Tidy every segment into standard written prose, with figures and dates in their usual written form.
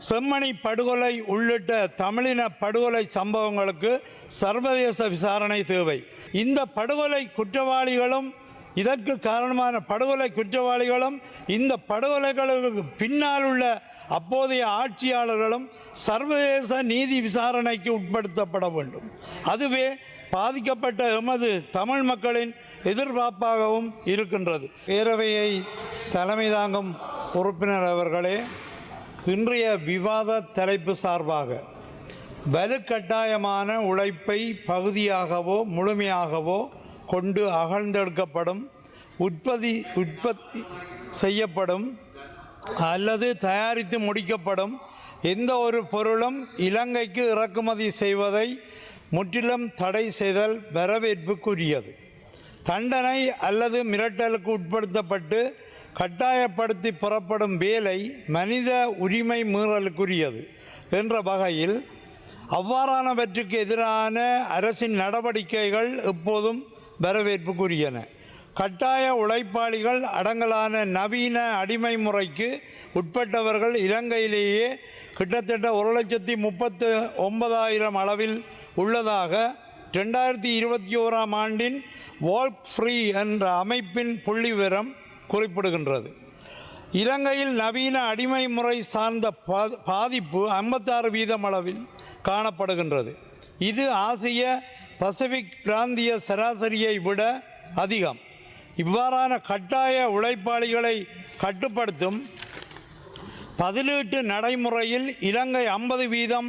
செம்மணி படுகொலை உள்ளிட்ட தமிழின படுகொலை சம்பவங்களுக்கு சர்வதேச விசாரணை தேவை. இந்த படுகொலை குற்றவாளிகளும் இதற்கு காரணமான படுகொலை குற்றவாளிகளும் இந்த படுகொலைகளுக்கு பின்னால் உள்ள அப்போதைய ஆட்சியாளர்களும் சர்வதேச நீதி விசாரணைக்கு உட்படுத்தப்பட வேண்டும். அதுவே பாதிக்கப்பட்ட எமது தமிழ் மக்களின் எதிர்பார்ப்பாகவும் இருக்கின்றது. பேரவையை தலைமை தாங்கும் உறுப்பினர் அவர்களே, இன்றைய விவாத தலைப்பு சார்பாக வலுக்கட்டாயமான உழைப்பை பகுதியாகவோ முழுமையாகவோ கொண்டு அகழ்ந்தெடுக்கப்படும், உற்பத்தி செய்யப்படும் அல்லது தயாரித்து முடிக்கப்படும் எந்த ஒரு பொருளும் இலங்கைக்கு இறக்குமதி செய்வதை முற்றிலும் தடை செய்தல் வரவேற்புக்குரியது. தண்டனை அல்லது மிரட்டலுக்கு உட்படுத்தப்பட்டு கட்டாயப்படுத்தி புறப்படும் வேலை மனித உரிமை மீறலுக்குரியது என்ற வகையில் அவ்வாறானவற்றுக்கு எதிரான அரசின் நடவடிக்கைகள் எப்போதும் வரவேற்புக்குரியன. கட்டாய உழைப்பாளிகள் அடங்கலான நவீன அடிமை முறைக்கு உட்பட்டவர்கள் இலங்கையிலேயே கிட்டத்தட்ட 1,39,000 அளவில் உள்ளதாக 2021 ஆண்டின் வால்க் ஃப்ரீ என்ற அமைப்பின் புள்ளிவிவரம் குறிப்பிடுகின்றது. இலங்கையில் நவீன அடிமை முறை சார்ந்த பாதிப்பு 56% அளவில் காணப்படுகின்றது. இது ஆசிய பசிபிக் பிராந்திய சராசரியை விட அதிகம். இவ்வாறான கட்டாய உழைப்பாளிகளை கட்டுப்படுத்தும் பதிலீட்டு நடைமுறையில் இலங்கை 50%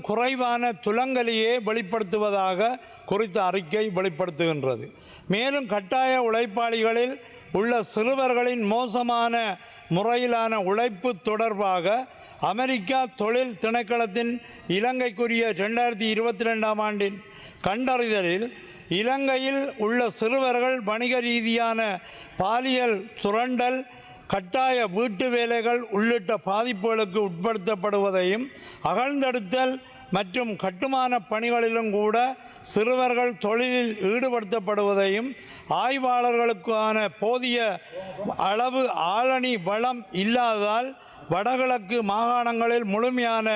குறைவான துலங்கலையே வெளிப்படுத்துவதாக குறித்த அறிக்கை வெளிப்படுத்துகின்றது. மேலும் கட்டாய உழைப்பாளிகளில் உள்ள சிறுவர்களின் மோசமான முறையிலான உழைப்பு தொடர்பாக அமெரிக்கா தொழில் திணைக்களத்தின் இலங்கைக்குரிய 2022 ஆண்டின் கண்டறிதலில் இலங்கையில் உள்ள சிறுவர்கள் வணிக ரீதியான பாலியல் சுரண்டல், கட்டாய வீட்டு வேலைகள் உள்ளிட்ட பாதிப்புகளுக்கு உட்படுத்தப்படுவதையும், அகழ்ந்தெடுத்தல் மற்றும் கட்டுமான பணிகளிலும் கூட சிறுவர்கள் தொழிலில் ஈடுபடுத்தப்படுவதையும், ஆய்வாளர்களுக்கான போதிய அளவு ஆளணி வளம் இல்லாததால் வடகிழக்கு மாகாணங்களில் முழுமையான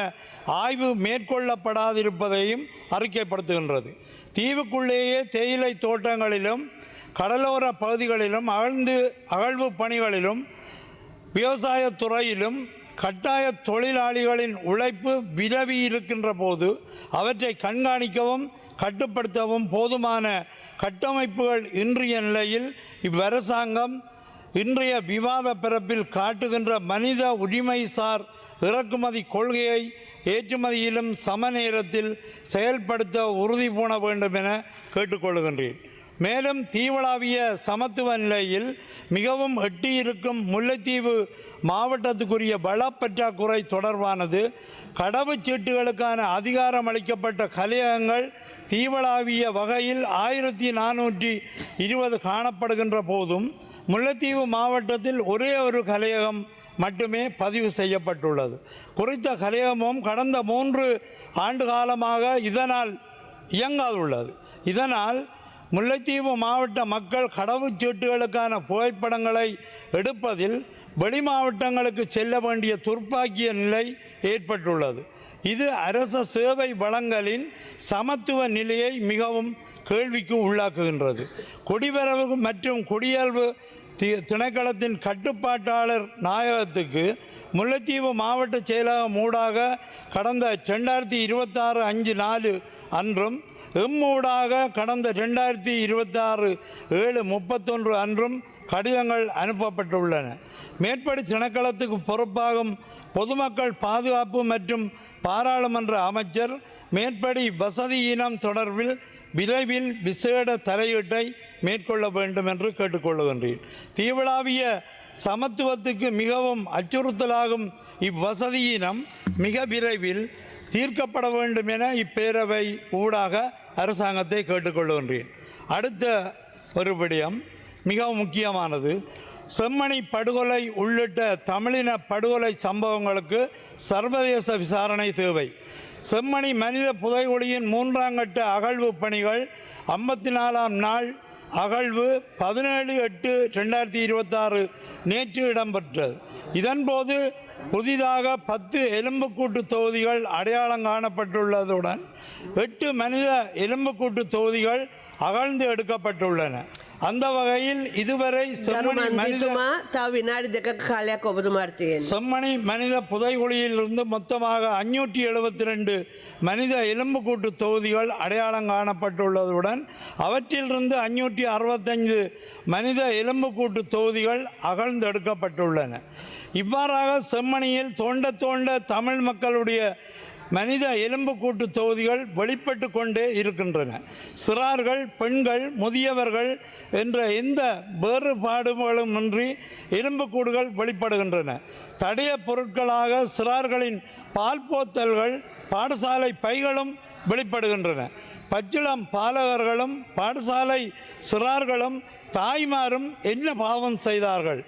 ஆய்வு மேற்கொள்ளப்படாதிருப்பதையும் அறிக்கைப்படுத்துகின்றது. தீவுக்குள்ளேயே தேயிலை தோட்டங்களிலும் கடலோர பகுதிகளிலும் அகழ்வு பணிகளிலும் விவசாயத்துறையிலும் கட்டாய தொழிலாளிகளின் உழைப்பு விரவி இருக்கின்ற போது அவற்றை கண்காணிக்கவும் கட்டுப்படுத்தவும் போதுமான கட்டமைப்புகள் இன்றைய நிலையில் இவ்வரசாங்கம் இன்றைய விவாத பரப்பில் காட்டுகின்ற மனித உரிமைசார் இறக்குமதி கொள்கையை ஏற்றுமதியிலும் சம நேரத்தில் செயல்படுத்த உறுதி பூண வேண்டும் என கேட்டுக்கொள்கின்றேன். மேலும் தீவளாவிய சமத்துவ நிலையில் மிகவும் எட்டியிருக்கும் முல்லைத்தீவு மாவட்டத்துக்குரிய வளப்பற்றாக்குறை தொடர்பானது கடவுச்சீட்டுகளுக்கான அதிகாரம் அளிக்கப்பட்ட கலையகங்கள் தீவளாவிய வகையில் 1420 காணப்படுகின்ற போதும் முல்லைத்தீவு மாவட்டத்தில் ஒரே ஒரு கலையகம் மட்டுமே பதிவு செய்யப்பட்டுள்ளது. குறித்த கலையகமும் கடந்த 3 ஆண்டு காலமாக இதனால் இயங்காதுள்ளது. இதனால் முல்லைத்தீவு மாவட்ட மக்கள் கடவுச்சீட்டுகளுக்கான புகைப்படங்களை எடுப்பதில் வெளி மாவட்டங்களுக்கு செல்ல வேண்டிய துர்ப்பாக்கிய நிலை ஏற்பட்டுள்ளது. இது அரச சேவை வழங்கலின் சமத்துவ நிலையை மிகவும் கேள்விக்கு உள்ளாக்குகின்றது. குடிவரவு மற்றும் குடியல்வு திணைக்களத்தின் கட்டுப்பாட்டாளர் நாயகத்துக்கு முல்லைத்தீவு மாவட்ட செயலகம் ஊடாக கடந்த 2026/5/4 அன்றும் ஊடாக கடந்த 2026/7/31 அன்றும் கடிதங்கள் அனுப்பப்பட்டுள்ளன. மேற்படி திணைக்களத்துக்கு பொறுப்பாகும் பொதுமக்கள் பாதுகாப்பு மற்றும் பாராளுமன்ற அமைச்சர் மேற்படி வசதியினம் தொடர்பில் விரைவில் விசேட தலையீட்டை மேற்கொள்ள வேண்டும் என்று கேட்டுக்கொள்கின்றேன். தீவளாவிய சமத்துவத்துக்கு மிகவும் அச்சுறுத்தலாகும் இவ்வசதியினம் மிக விரைவில் தீர்க்கப்பட வேண்டும் என இப்பேரவை ஊடாக அரசாங்கத்தை கேட்டுக்கொள்கின்றேன். அடுத்த ஒரு விடயம் மிகவும் முக்கியமானது. செம்மணி படுகொலை உள்ளிட்ட தமிழின படுகொலை சம்பவங்களுக்கு சர்வதேச விசாரணை தேவை. செம்மணி மனித புதைகுழியின் 3ஆம் கட்ட அகழ்வு பணிகள் 54ஆம் நாள் அகழ்வு 17/8/2026 நேற்று இடம்பெற்றது. இதன்போது புதிதாக 10 எலும்புக்கூட்டு தொகுதிகள் அடையாளம் காணப்பட்டுள்ளதுடன் 8 மனித எலும்புக்கூட்டு தொகுதிகள் அகழ்ந்து எடுக்கப்பட்டுள்ளன. அந்த வகையில் இதுவரை செம்மணி மனித புதைகுழியிலிருந்து மொத்தமாக 572 மனித எலும்புக்கூட்டு தொகுதிகள் அடையாளம் காணப்பட்டுள்ளதுடன் அவற்றிலிருந்து 565 மனித எலும்புக்கூட்டு தொகுதிகள் அகழ்ந்தெடுக்கப்பட்டுள்ளன. இவ்வாறாக செம்மணியில் தோண்ட தமிழ் மக்களுடைய மனித எலும்புக்கூட்டு தொகுதிகள் வெளிப்பட்டு கொண்டே இருக்கின்றன. சிறார்கள், பெண்கள், முதியவர்கள் என்ற எந்த வேறுபாடுகளுமின்றி எலும்புக்கூடுகள் வெளிப்படுகின்றன. தடய பொருட்களாக சிறார்களின் பால் போத்தல்கள், பாடசாலை பைகளும் வெளிப்படுகின்றன. பச்சிளம் பாலகர்களும் பாடசாலை சிறார்களும் தாய்மாரும் என்ன பாவம் செய்தார்கள்?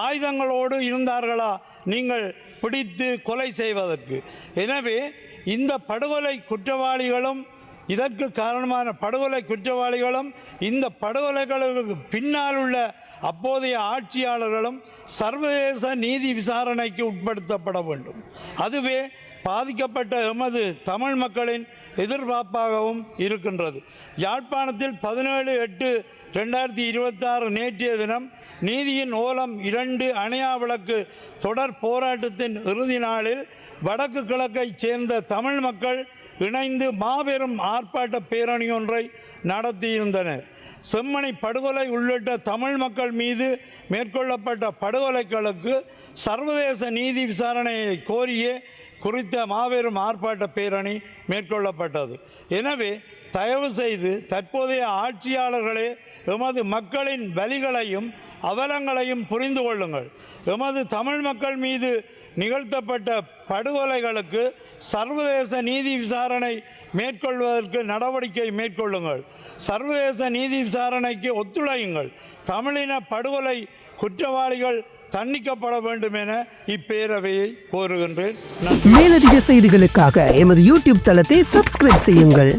ஆயுதங்களோடு இருந்தார்களா நீங்கள் பிடித்து கொலை செய்வதற்கு? எனவே இந்த படுகொலை குற்றவாளிகளும், இதற்கு காரணமான படுகொலை குற்றவாளிகளும், இந்த படுகொலைகளுக்கு பின்னால் உள்ள அப்போதைய ஆட்சியாளர்களும் சர்வதேச நீதி விசாரணைக்கு உட்படுத்தப்பட வேண்டும். அதுவே பாதிக்கப்பட்ட எமது தமிழ் மக்களின் எதிர்பார்ப்பாகவும் இருக்கின்றது. யாழ்ப்பாணத்தில் 17/8/2026 நேற்றைய தினம் நீதியின் ஓலம் 2 அணையா விளக்கு தொடர் போராட்டத்தின் இறுதி நாளில் வடக்கு கிழக்கைச் சேர்ந்த தமிழ் மக்கள் இணைந்து மாபெரும் ஆர்ப்பாட்ட பேரணி ஒன்றை நடத்தியிருந்தனர். செம்மணி படுகொலை உள்ளிட்ட தமிழ் மக்கள் மீது மேற்கொள்ளப்பட்ட படுகொலைகளுக்கு சர்வதேச நீதி விசாரணையை கோரியே குறித்த மாபெரும் ஆர்ப்பாட்ட பேரணி மேற்கொள்ளப்பட்டது. எனவே தயவு செய்து தற்போதைய ஆட்சியாளர்களே எமது மக்களின் வலிகளையும் அவலங்களையும் புரிந்து கொள்ளுங்கள். எமது தமிழ் மக்கள் மீது நிகழ்த்தப்பட்ட படுகொலைகளுக்கு சர்வதேச நீதி விசாரணை மேற்கொள்வதற்கு நடவடிக்கை மேற்கொள்ளுங்கள். சர்வதேச நீதி விசாரணைக்கு ஒத்துழையுங்கள். தமிழின படுகொலை குற்றவாளிகள் தண்டிக்கப்பட வேண்டும் என இப்பேரவையை கோருகின்றேன். மேலதிக செய்திகளுக்காக எமது யூடியூப் தளத்தை சப்ஸ்கிரைப் செய்யுங்கள்.